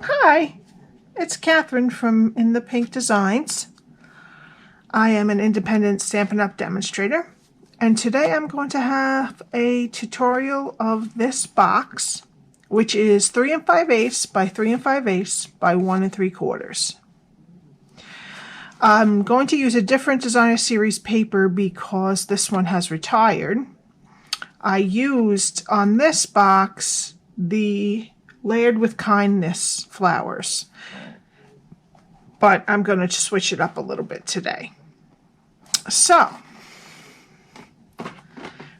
Hi, it's Cathryn from In the Pink Designs. I am an independent Stampin' Up! Demonstrator, and today I'm going to have a tutorial of this box, which is 3 5/8 by 3 5/8 by 1 3/4. I'm going to use a different Designer Series paper because this one has retired. I used on this box the Layered with Kindness flowers, but I'm going to switch it up a little bit today. So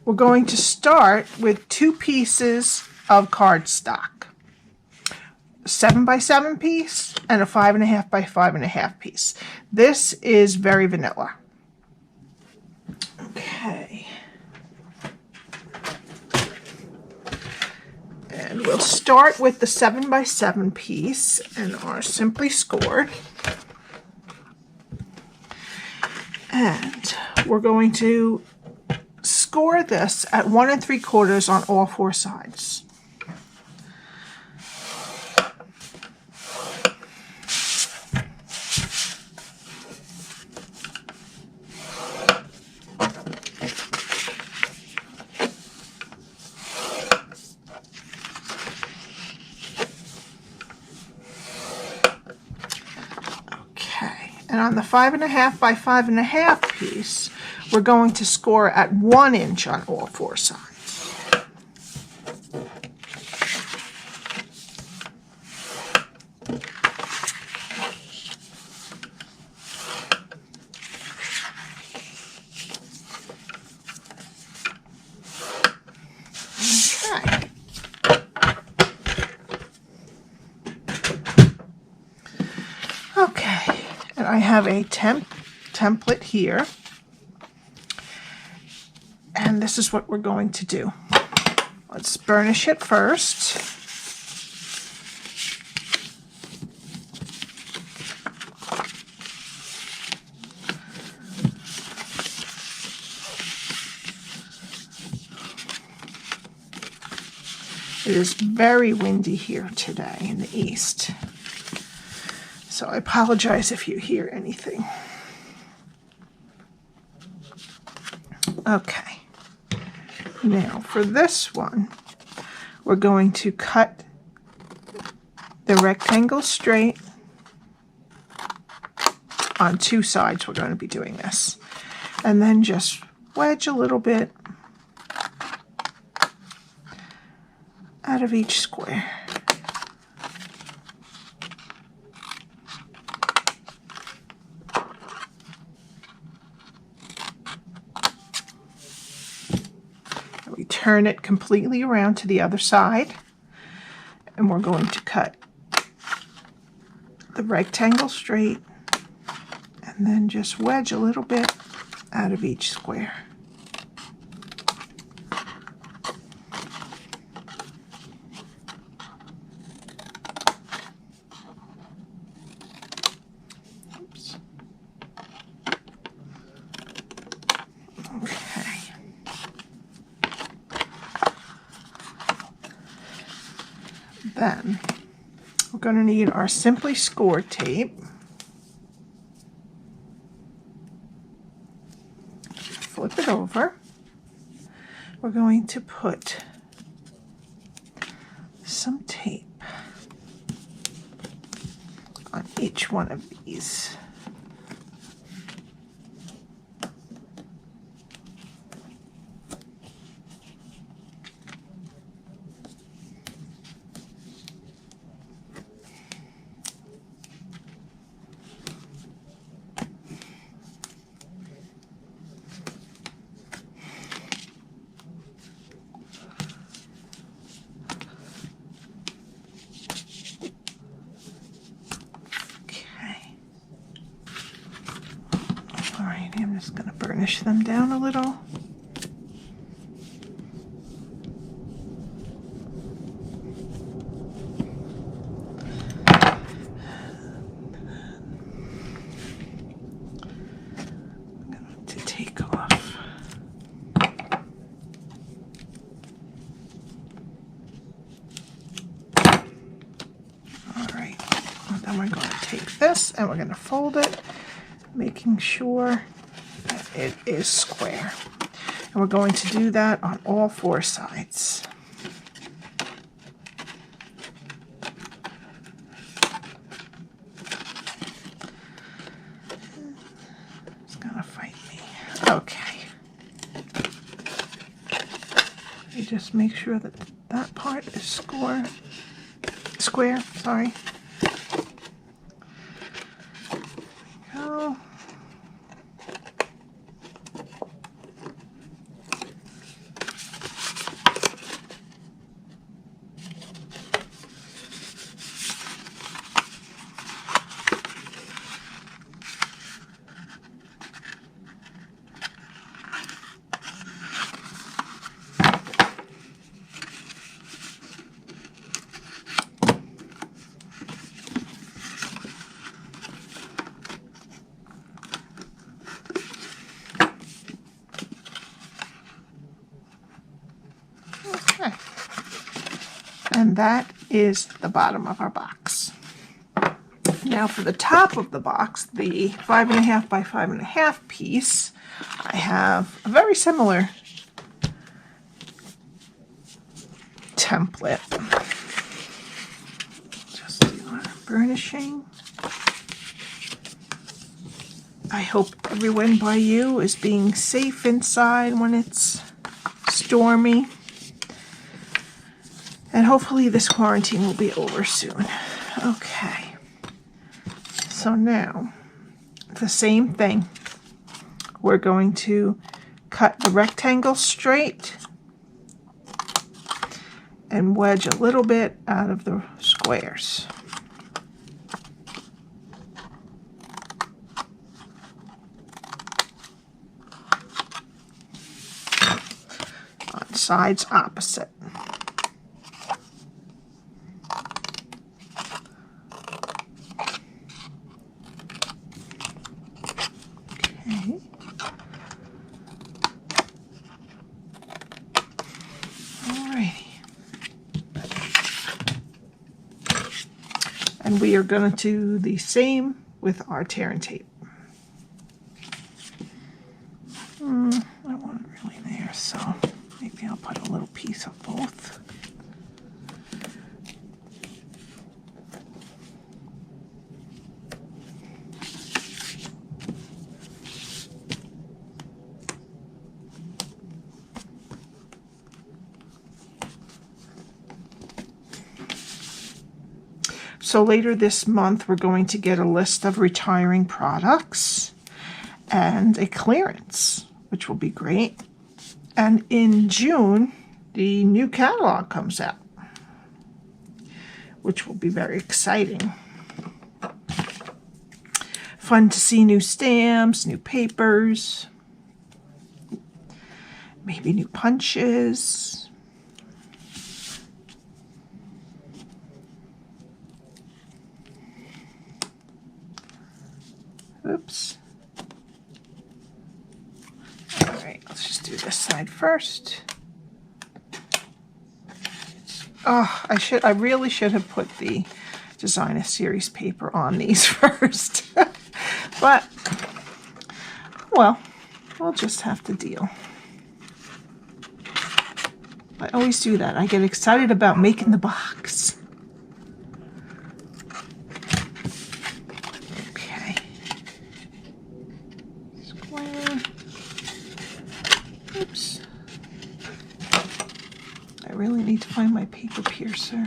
we're going to start with 2 pieces of cardstock, 7 by 7 piece and a 5.5 by 5.5 piece. This is very vanilla. Okay. And we'll start with the 7 by 7 piece and are simply scored. And we're going to score this at 1 3/4 on all 4 sides. And on the 5.5 by 5.5 piece, we're going to score at 1 inch on all 4 sides. Okay. And I have a template here, and this is what we're going to do. Let's burnish it first. It is very windy here today in the east, so I apologize if you hear anything. Okay, now for this one, we're going to cut the rectangle straight on 2 sides. We're going to be doing this, and then just wedge a little bit out of each square. We turn it completely around to the other side, and we're going to cut the rectangle straight and then just wedge a little bit out of each square. Oops. Okay. Then we're going to need our Simply Scored tape. Flip it over. We're going to put some tape on each one of these. I'm just going to burnish them down a little. I'm going to take off. All right. Then we're going to take this and we're going to fold it, making sure that it is square. And we're going to do that on all 4 sides. It's going to fight me. Okay. You just make sure that that part is square. Sorry. Go. And that is the bottom of our box. Now for the top of the box, the 5.5 by 5.5 piece, I have a very similar template. Just do our burnishing. I hope everyone by you is being safe inside when it's stormy. And hopefully this quarantine will be over soon. Okay. So now, the same thing. We're going to cut the rectangle straight and wedge a little bit out of the squares. On sides opposite. And we are going to do the same with our tear and tape. I want it really there, so maybe I'll put a little piece of both. So later this month, we're going to get a list of retiring products and a clearance, which will be great. And in June, the new catalog comes out, which will be very exciting. Fun to see new stamps, new papers, maybe new punches. Oops. All right, let's just do this side first. Oh, I really should have put the Design a Series paper on these first. But, well, we'll just have to deal. I always do that. I get excited about making the box. Oops. I really need to find my paper piercer.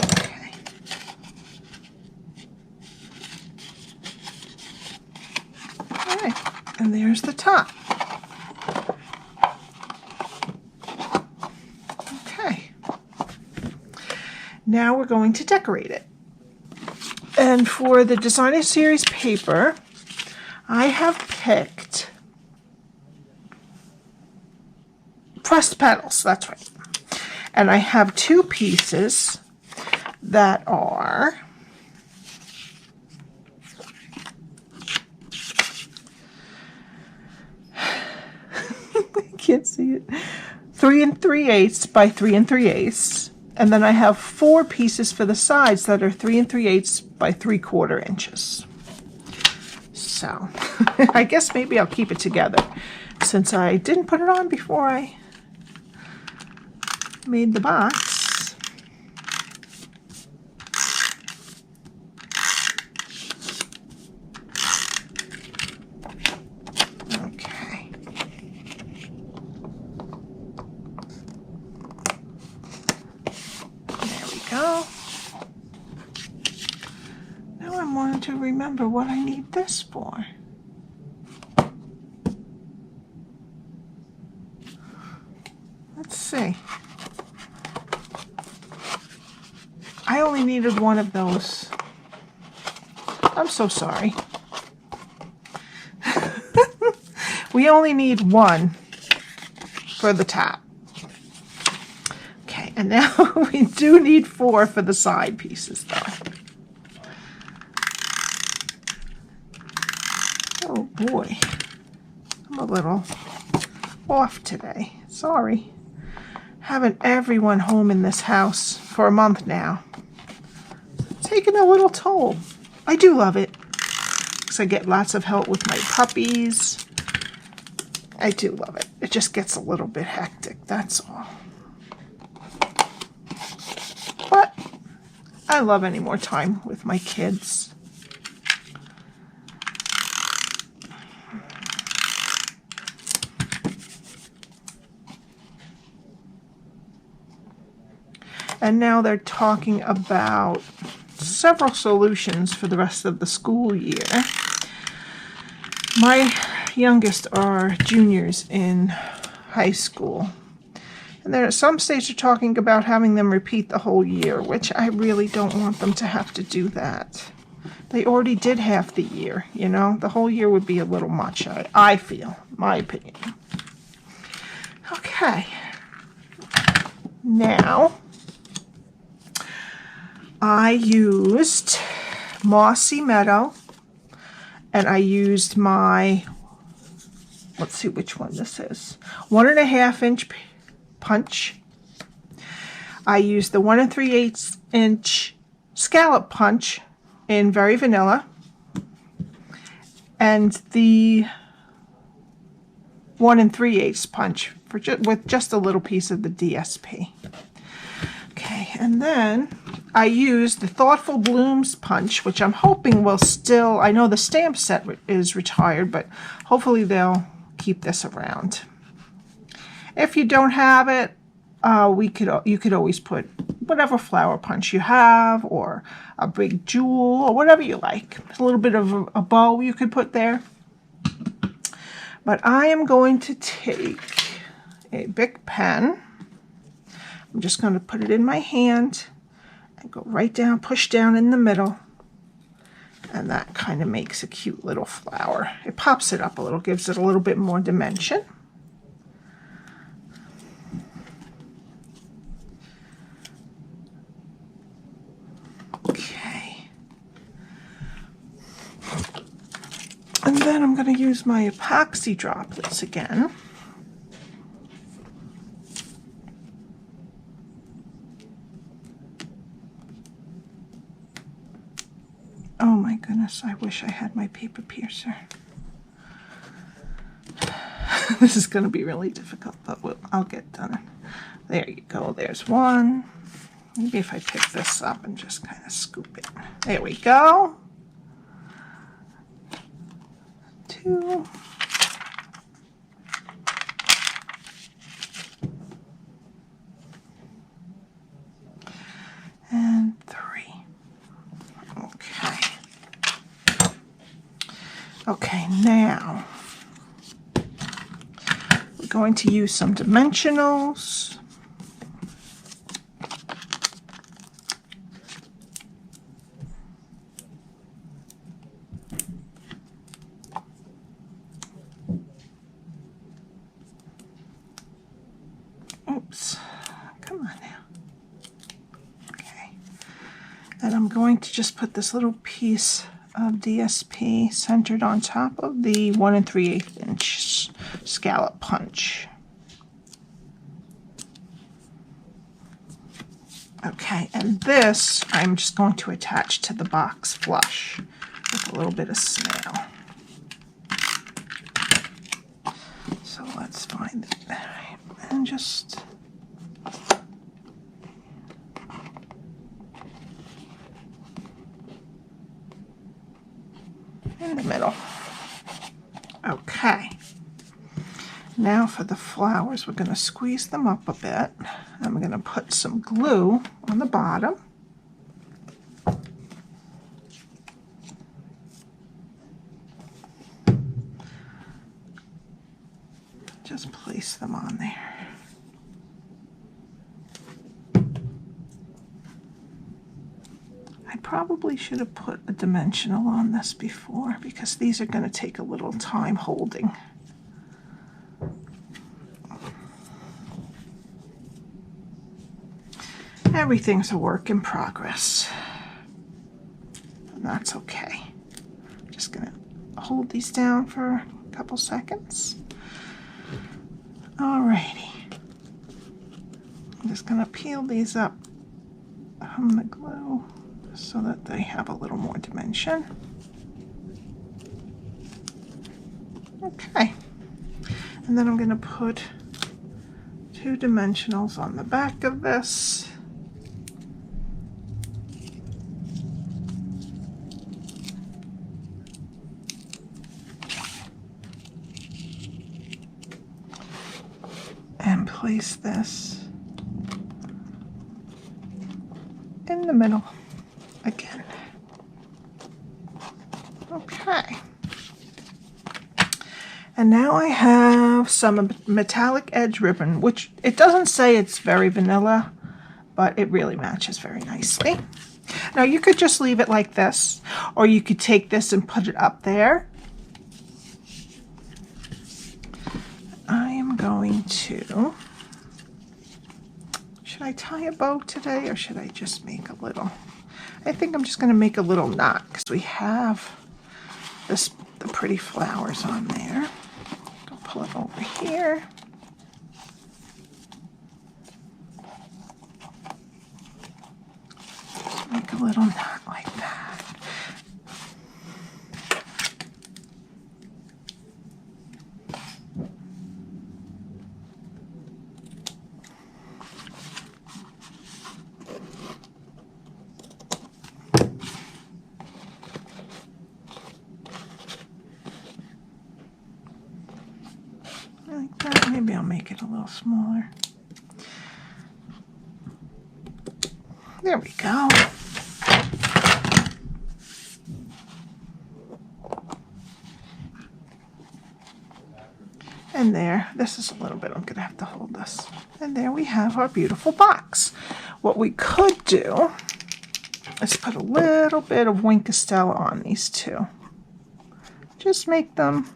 Okay. All right, and there's the top. Okay. Now we're going to decorate it. And for the Design a Series paper, I have picked pressed petals, that's right. And I have 2 pieces that are I can't see it. 3 3/8 by 3 3/8, and then I have 4 pieces for the sides that are 3 3/8 by 3/4 inches. So I guess maybe I'll keep it together since I didn't put it on before I made the box. Okay. There we go. Now I'm wanting to remember what I need this for. Let's see. I only needed one of those. I'm so sorry. We only need one for the top. Okay, and now we do need 4 for the side pieces though. Oh boy, I'm a little off today. Sorry. Having everyone home in this house for a month now. Taking a little toll. I do love it because I get lots of help with my puppies. I do love it. It just gets a little bit hectic, that's all. But I love any more time with my kids. And now they're talking about several solutions for the rest of the school year. My youngest are juniors in high school. And there at some stage they're talking about having them repeat the whole year, which I really don't want them to have to do that. They already did half the year, you know. The whole year would be a little much, I feel, my opinion. Okay. Now, I used Mossy Meadow, and I used my, let's see which one this is, 1.5 inch punch. I used the 1 3/8 inch scallop punch in Very Vanilla, and the 1 3/8 punch for with just a little piece of the DSP. Okay, and then I used the Thoughtful Blooms punch, which I'm hoping will still, I know the stamp set is retired, but hopefully they'll keep this around. If you don't have it, you could always put whatever flower punch you have, or a big jewel, or whatever you like. A little bit of a bow you could put there. But I am going to take a Bic pen. I'm just going to put it in my hand and go right down, push down in the middle. And that kind of makes a cute little flower. It pops it up a little, gives it a little bit more dimension. Okay. And then I'm going to use my epoxy droplets again. Oh my goodness, I wish I had my paper piercer. This is going to be really difficult, but I'll get done. There you go, there's one. Maybe if I pick this up and just kind of scoop it. There we go. 2. And 3. Okay. Okay, now we're going to use some dimensionals. Oops, come on now. Okay, and I'm going to just put this little piece of DSP centered on top of the 1 3/8 inch scallop punch. Okay, and this I'm just going to attach to the box flush with a little bit of snail. So let's find it. And just in the middle. Okay. Now for the flowers, we're going to squeeze them up a bit. And we're going to put some glue on the bottom. Just place them on there. I probably should have put a dimensional on this before because these are going to take a little time holding. Everything's a work in progress, and that's okay. Just going to hold these down for a couple seconds. Alrighty. I'm just going to peel these up from the glue so that they have a little more dimension. Okay. And then I'm going to put 2 dimensionals on the back of this. And place this in the middle again. Okay. And now I have some metallic edge ribbon, which it doesn't say it's very vanilla, but it really matches very nicely. Now you could just leave it like this, or you could take this and put it up there. I am going to, should I tie a bow today or should I just make a little? I think I'm just going to make a little knot because we have the pretty flowers on there. I'll pull it over here. Just make a little knot like that. Like that. Maybe I'll make it a little smaller. There we go. And there, this is a little bit, I'm going to have to hold this. And there we have our beautiful box. What we could do is put a little bit of Wink Castella on these two. Just make them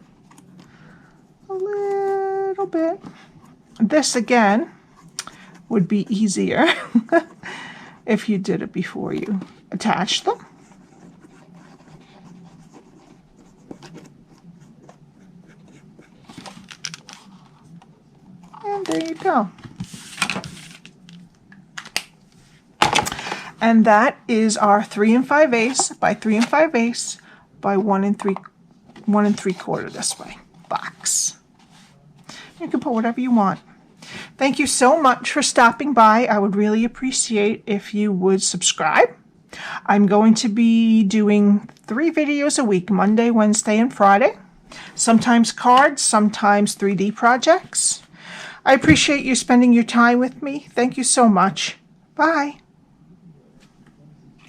a little bit. This again would be easier if you did it before you attach them. And there you go. And that is our 3 5/8 by 3 5/8 by 1 3/4 this way box. You can put whatever you want. Thank you so much for stopping by. I would really appreciate if you would subscribe. I'm going to be doing 3 videos a week, Monday, Wednesday, and Friday. Sometimes cards, sometimes 3D projects. I appreciate you spending your time with me. Thank you so much. Bye.